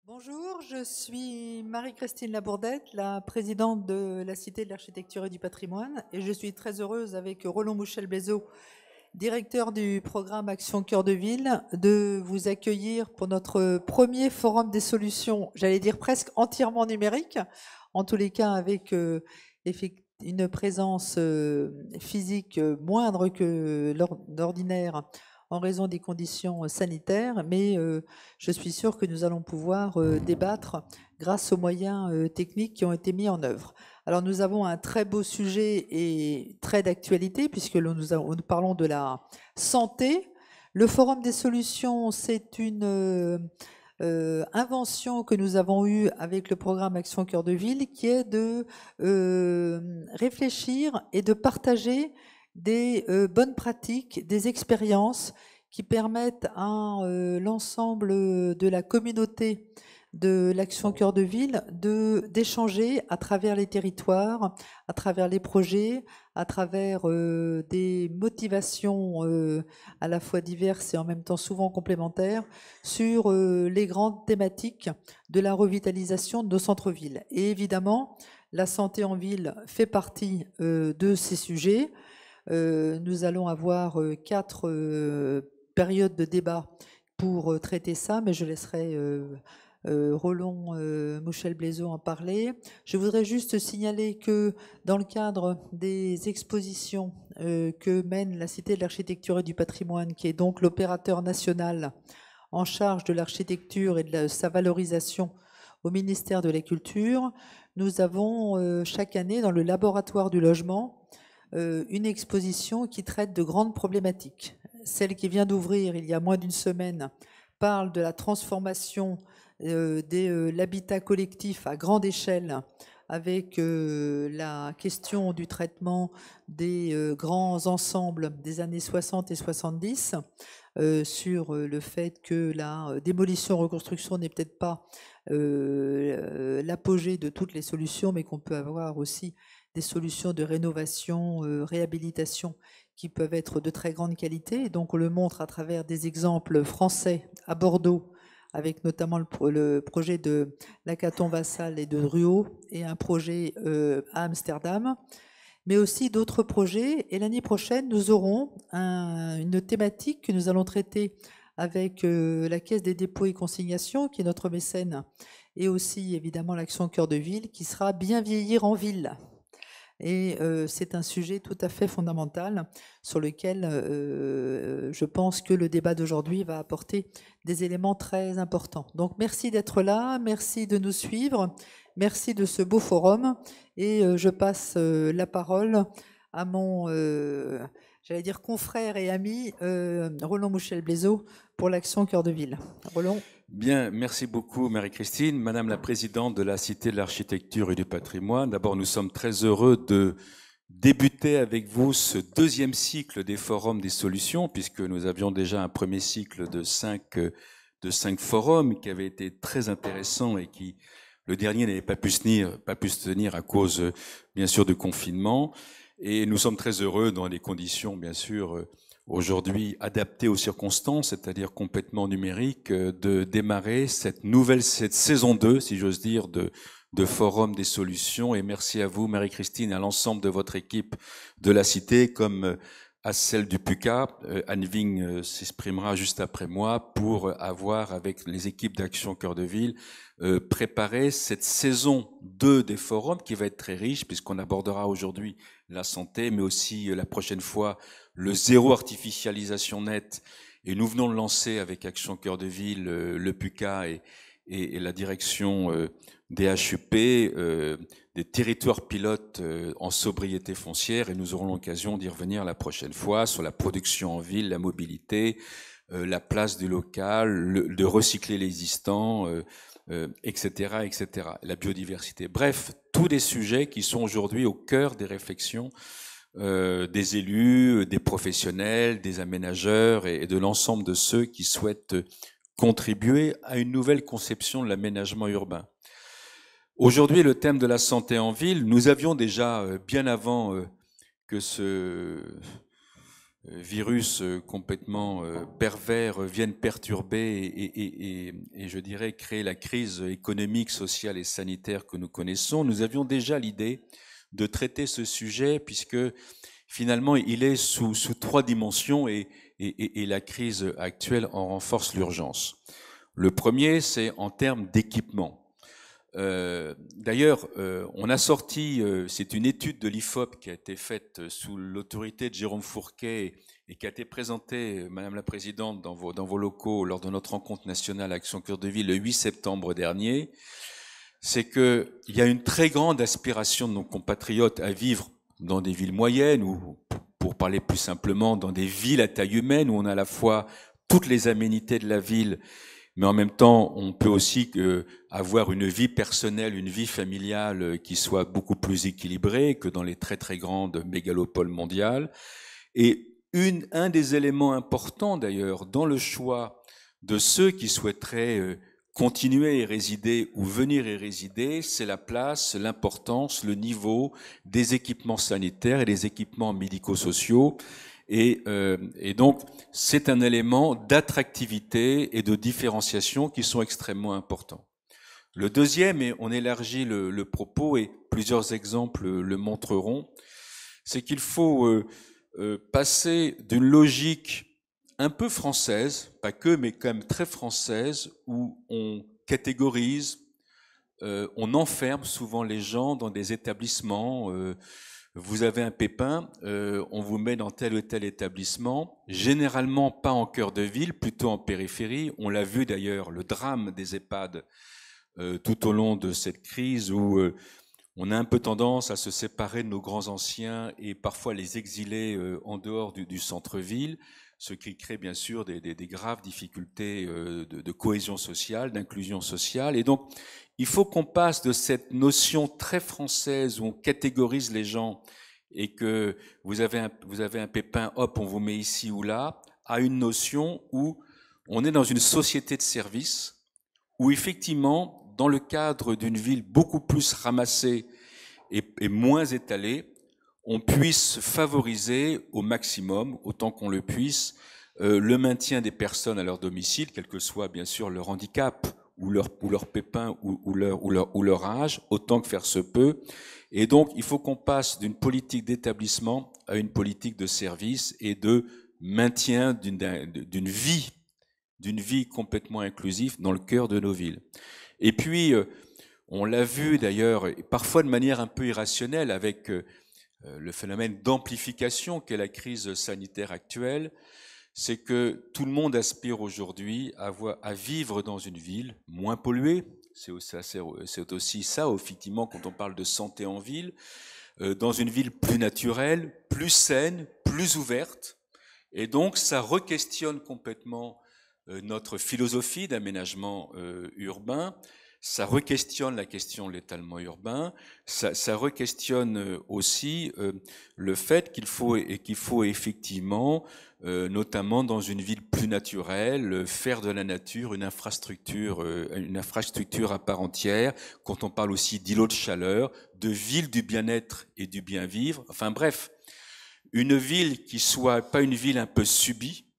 Bonjour, je suis Marie-Christine Labourdette, la présidente de la Cité de l'Architecture et du Patrimoine, et je suis très heureuse avec Roland Mouchel-Blaisot, directeur du programme Action Cœur de Ville, de vous accueillir pour notre premier forum des solutions, j'allais dire presque entièrement numérique, en tous les cas avec une présence physique moindre que l'ordinaire en raison des conditions sanitaires, mais je suis sûre que nous allons pouvoir débattre grâce aux moyens techniques qui ont été mis en œuvre. Alors nous avons un très beau sujet et très d'actualité, puisque nous parlons de la santé. Le Forum des solutions, c'est une invention que nous avons eue avec le programme Action Cœur de Ville, qui est de réfléchir et de partager des bonnes pratiques, des expériences qui permettent à l'ensemble de la communauté de l'Action Cœur de Ville d'échanger à travers les territoires, à travers les projets, à travers des motivations à la fois diverses et en même temps souvent complémentaires sur les grandes thématiques de la revitalisation de nos centres-villes. Et évidemment, la santé en ville fait partie de ces sujets. Nous allons avoir 4 périodes de débat pour traiter ça, mais je laisserai Roland Mouchel-Blaisot en parler. Je voudrais juste signaler que dans le cadre des expositions que mène la Cité de l'Architecture et du Patrimoine, qui est donc l'opérateur national en charge de l'architecture et de sa valorisation au ministère de la Culture, nous avons chaque année dans le laboratoire du logement une exposition qui traite de grandes problématiques. Celle qui vient d'ouvrir il y a moins d'une semaine parle de la transformation de l'habitat collectif à grande échelle avec la question du traitement des grands ensembles des années 60 et 70 sur le fait que la démolition-reconstruction n'est peut-être pas l'apogée de toutes les solutions, mais qu'on peut avoir aussi des solutions de rénovation, réhabilitation qui peuvent être de très grande qualité. Et donc on le montre à travers des exemples français à Bordeaux, avec notamment le projet de Lacaton-Vassal et de Ruau, et un projet à Amsterdam, mais aussi d'autres projets. Et l'année prochaine, nous aurons une thématique que nous allons traiter avec la Caisse des dépôts et consignations, qui est notre mécène, et aussi évidemment l'Action Cœur de Ville, qui sera bien vieillir en ville. Et c'est un sujet tout à fait fondamental sur lequel je pense que le débat d'aujourd'hui va apporter des éléments très importants. Donc merci d'être là, merci de nous suivre, merci de ce beau forum. Et je passe la parole à mon, j'allais dire, confrère et ami, Roland Mouchel-Blaisot, pour l'Action Cœur de Ville. Roland. Bien, merci beaucoup Marie-Christine. Madame la Présidente de la Cité de l'Architecture et du Patrimoine, d'abord nous sommes très heureux de débuter avec vous ce deuxième cycle des forums des solutions, puisque nous avions déjà un premier cycle de cinq forums qui avait été très intéressant et qui, le dernier n'avait pas pu se tenir à cause, bien sûr, du confinement. Et nous sommes très heureux dans des conditions, bien sûr, aujourd'hui adaptées aux circonstances, c'est-à-dire complètement numériques, de démarrer cette saison 2, si j'ose dire, de Forum des solutions. Et merci à vous, Marie-Christine, et à l'ensemble de votre équipe de la Cité, comme à celle du PUCA. Anne Ving s'exprimera juste après moi pour avoir, avec les équipes d'Action Cœur de Ville, préparé cette saison 2 des forums qui va être très riche, puisqu'on abordera aujourd'hui la santé, mais aussi la prochaine fois le zéro artificialisation nette. Et nous venons de lancer avec Action Cœur de Ville, le PUCA et la direction des HUP, des territoires pilotes en sobriété foncière, et nous aurons l'occasion d'y revenir la prochaine fois sur la production en ville, la mobilité, la place du local, de recycler l'existant, etc., etc., la biodiversité. Bref, tous des sujets qui sont aujourd'hui au cœur des réflexions des élus, des professionnels, des aménageurs et de l'ensemble de ceux qui souhaitent contribuer à une nouvelle conception de l'aménagement urbain. Aujourd'hui, le thème de la santé en ville, nous avions déjà, bien avant que virus complètement pervers viennent perturber et je dirais créer la crise économique, sociale et sanitaire que nous connaissons, nous avions déjà l'idée de traiter ce sujet puisque finalement il est sous 3 dimensions et la crise actuelle en renforce l'urgence. Le premier, c'est en termes d'équipement. D'ailleurs, on a sorti, c'est une étude de l'IFOP qui a été faite sous l'autorité de Jérôme Fourquet et qui a été présentée, Madame la Présidente, dans vos locaux lors de notre rencontre nationale Action Cœur de Ville le 8 septembre dernier. C'est qu'il y a une très grande aspiration de nos compatriotes à vivre dans des villes moyennes ou, pour parler plus simplement, dans des villes à taille humaine où on a à la fois toutes les aménités de la ville, mais en même temps, on peut aussi avoir une vie personnelle, une vie familiale qui soit beaucoup plus équilibrée que dans les très très grandes mégalopoles mondiales. Et un des éléments importants d'ailleurs dans le choix de ceux qui souhaiteraient continuer et résider ou venir y résider, c'est la place, l'importance, le niveau des équipements sanitaires et des équipements médico-sociaux. Et donc, c'est un élément d'attractivité et de différenciation qui sont extrêmement importants. Le deuxième, et on élargit le propos, et plusieurs exemples le montreront, c'est qu'il faut passer d'une logique un peu française, pas que, mais quand même très française, où on catégorise, on enferme souvent les gens dans des établissements. Vous avez un pépin, on vous met dans tel ou tel établissement, généralement pas en cœur de ville, plutôt en périphérie. On l'a vu d'ailleurs, le drame des EHPAD tout au long de cette crise où on a un peu tendance à se séparer de nos grands anciens et parfois les exiler en dehors du centre-ville, ce qui crée bien sûr des graves difficultés de cohésion sociale, d'inclusion sociale. Et donc, il faut qu'on passe de cette notion très française où on catégorise les gens et que vous avez un pépin, hop, on vous met ici ou là, à une notion où on est dans une société de services où effectivement, dans le cadre d'une ville beaucoup plus ramassée et moins étalée, on puisse favoriser au maximum, autant qu'on le puisse, le maintien des personnes à leur domicile, quel que soit bien sûr leur handicap ou leur pépin ou leur âge, autant que faire se peut. Et donc, il faut qu'on passe d'une politique d'établissement à une politique de service et de maintien d'une vie complètement inclusive dans le cœur de nos villes. Et puis, on l'a vu d'ailleurs, parfois de manière un peu irrationnelle, avec le phénomène d'amplification qu'est la crise sanitaire actuelle, c'est que tout le monde aspire aujourd'hui à vivre dans une ville moins polluée. C'est aussi ça, effectivement, quand on parle de santé en ville, dans une ville plus naturelle, plus saine, plus ouverte. Et donc, ça re-questionne complètement notre philosophie d'aménagement urbain. Ça re-questionne la question de l'étalement urbain, ça re-questionne aussi le fait qu'il faut effectivement, notamment dans une ville plus naturelle, faire de la nature une infrastructure à part entière, quand on parle aussi d'îlots de chaleur, de ville du bien-être et du bien-vivre, enfin bref, une ville qui soit pas une ville un peu subie,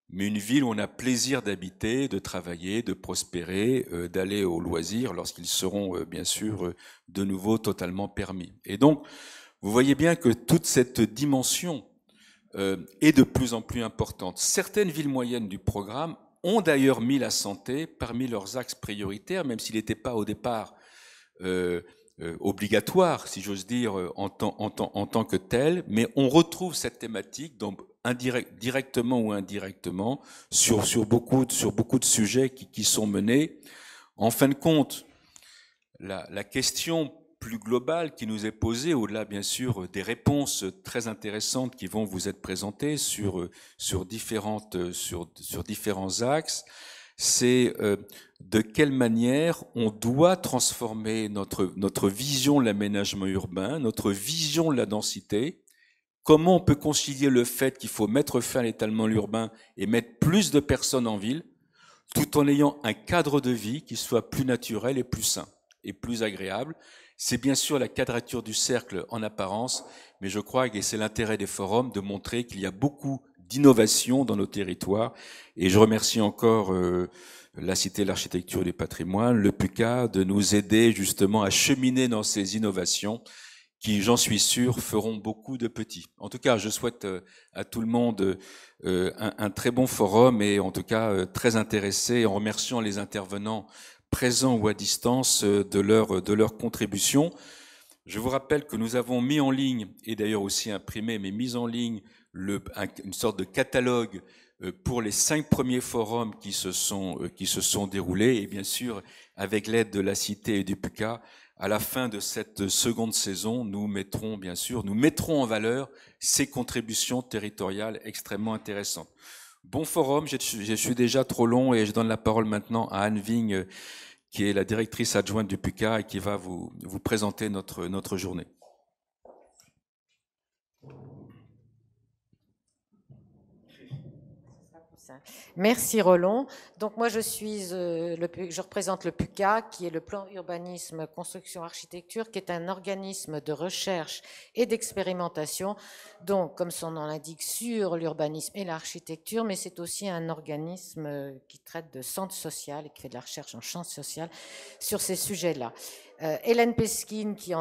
mais une ville où on a plaisir d'habiter, de travailler, de prospérer, d'aller au loisir lorsqu'ils seront bien sûr de nouveau totalement permis. Et donc, vous voyez bien que toute cette dimension est de plus en plus importante. Certaines villes moyennes du programme ont d'ailleurs mis la santé parmi leurs axes prioritaires, même s'il n'était pas au départ obligatoire, si j'ose dire, en tant que tel, mais on retrouve cette thématique dans directement ou indirectement, sur beaucoup de sujets qui sont menés. En fin de compte, la question plus globale qui nous est posée, au-delà bien sûr des réponses très intéressantes qui vont vous être présentées sur différents axes, c'est de quelle manière on doit transformer notre vision de l'aménagement urbain, notre vision de la densité. Comment on peut concilier le fait qu'il faut mettre fin à l'étalement urbain et mettre plus de personnes en ville, tout en ayant un cadre de vie qui soit plus naturel et plus sain. et plus agréable. C'est bien sûr la quadrature du cercle en apparence, mais je crois que c'est l'intérêt des forums de montrer qu'il y a beaucoup d'innovation dans nos territoires. Et je remercie encore la Cité de l'Architecture et du Patrimoine, le PUCA, de nous aider justement à cheminer dans ces innovations qui, j'en suis sûr, feront beaucoup de petits. En tout cas, je souhaite à tout le monde un très bon forum et en tout cas très intéressé, en remerciant les intervenants présents ou à distance de leur contribution. Je vous rappelle que nous avons mis en ligne, et d'ailleurs aussi imprimé, mais mis en ligne une sorte de catalogue pour les 5 premiers forums qui se sont déroulés, et bien sûr, avec l'aide de la Cité et du PUCA, à la fin de cette seconde saison, nous mettrons en valeur ces contributions territoriales extrêmement intéressantes. Bon forum, je suis déjà trop long et je donne la parole maintenant à Anne Vigne, qui est la directrice adjointe du PUCA et qui va vous présenter notre journée. Merci Roland. Donc moi je représente le PUCA, qui est le plan urbanisme construction architecture, qui est un organisme de recherche et d'expérimentation, donc comme son nom l'indique, sur l'urbanisme et l'architecture, mais c'est aussi un organisme qui traite de sciences sociales et qui fait de la recherche en sciences sociales sur ces sujets-là. Hélène Pesquine, qui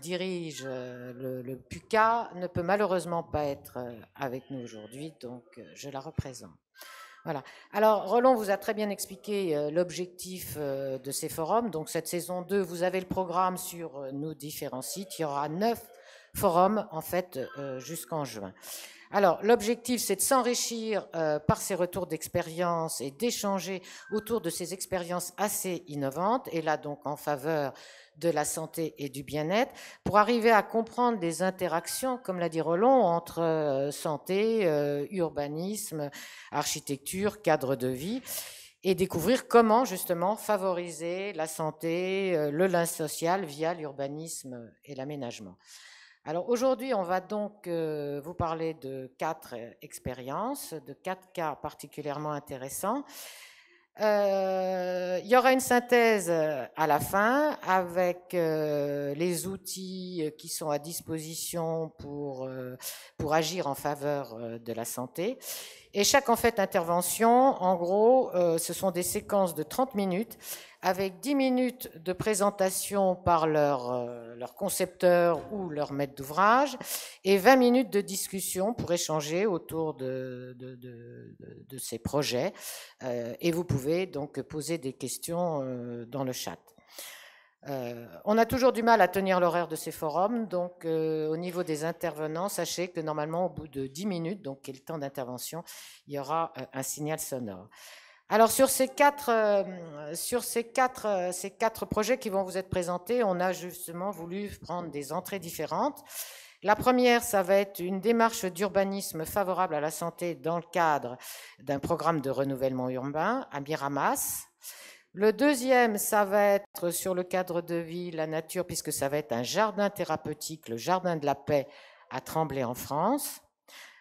dirige le PUCA, ne peut malheureusement pas être avec nous aujourd'hui, donc je la représente. Voilà. Alors, Roland vous a très bien expliqué l'objectif de ces forums. Donc, cette saison 2, vous avez le programme sur nos différents sites. Il y aura 9 forums, en fait, jusqu'en juin. Alors, l'objectif, c'est de s'enrichir par ces retours d'expérience et d'échanger autour de ces expériences assez innovantes, et là, donc, en faveur de la santé et du bien-être, pour arriver à comprendre les interactions, comme l'a dit Roland, entre santé, urbanisme, architecture, cadre de vie, et découvrir comment, justement, favoriser la santé, le lien social via l'urbanisme et l'aménagement. Alors aujourd'hui, on va donc vous parler de 4 expériences, de 4 cas particulièrement intéressants. Il y aura une synthèse à la fin avec les outils qui sont à disposition pour agir en faveur de la santé. Et chaque en fait intervention, en gros, ce sont des séquences de 30 minutes avec 10 minutes de présentation par leur concepteur ou leur maître d'ouvrage et 20 minutes de discussion pour échanger autour de ces projets. Et vous pouvez donc poser des questions dans le chat. On a toujours du mal à tenir l'horaire de ces forums, donc au niveau des intervenants, sachez que normalement au bout de 10 minutes, donc qui est le temps d'intervention, il y aura un signal sonore. Alors sur ces quatre projets qui vont vous être présentés, on a justement voulu prendre des entrées différentes. La première, ça va être une démarche d'urbanisme favorable à la santé dans le cadre d'un programme de renouvellement urbain à Miramas. Le deuxième, ça va être sur le cadre de vie, la nature, puisque ça va être un jardin thérapeutique, le Jardin de la Paix à Tremblay en France.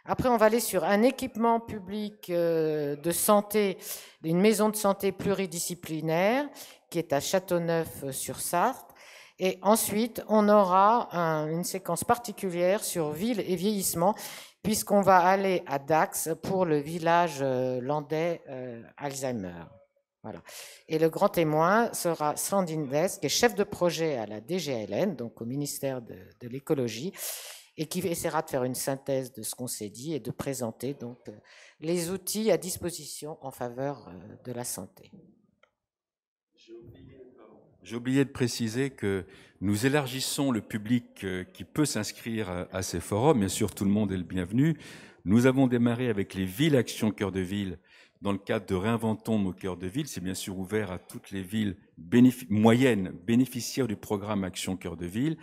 Après, on va aller sur un équipement public de santé, une maison de santé pluridisciplinaire qui est à Châteauneuf-sur-Sarthe. Et ensuite, on aura une séquence particulière sur ville et vieillissement, puisqu'on va aller à Dax pour le village landais Alzheimer. Voilà. Et le grand témoin sera Sandrine Dess, qui est chef de projet à la DGLN, donc au ministère de l'écologie, et qui essaiera de faire une synthèse de ce qu'on s'est dit et de présenter donc les outils à disposition en faveur de la santé. J'ai oublié de préciser que nous élargissons le public qui peut s'inscrire à ces forums. Bien sûr, tout le monde est le bienvenu. Nous avons démarré avec les villes Action Cœur de Ville dans le cadre de Réinventons nos cœurs de ville. C'est bien sûr ouvert à toutes les villes moyennes bénéficiaires du programme Action Cœur de Ville.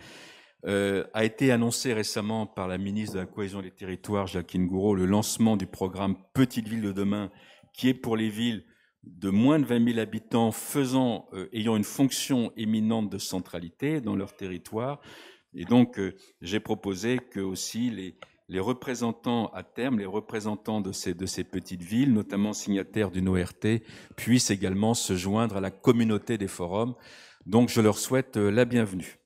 A été annoncé récemment par la ministre de la Cohésion des Territoires, Jacqueline Gouraud, le lancement du programme Petites Villes de demain, qui est pour les villes de moins de 20 000 habitants ayant une fonction éminente de centralité dans leur territoire. Et donc, j'ai proposé que aussi les représentants à terme, les représentants de ces petites villes, notamment signataires d'une ORT, puissent également se joindre à la communauté des forums. Donc je leur souhaite la bienvenue.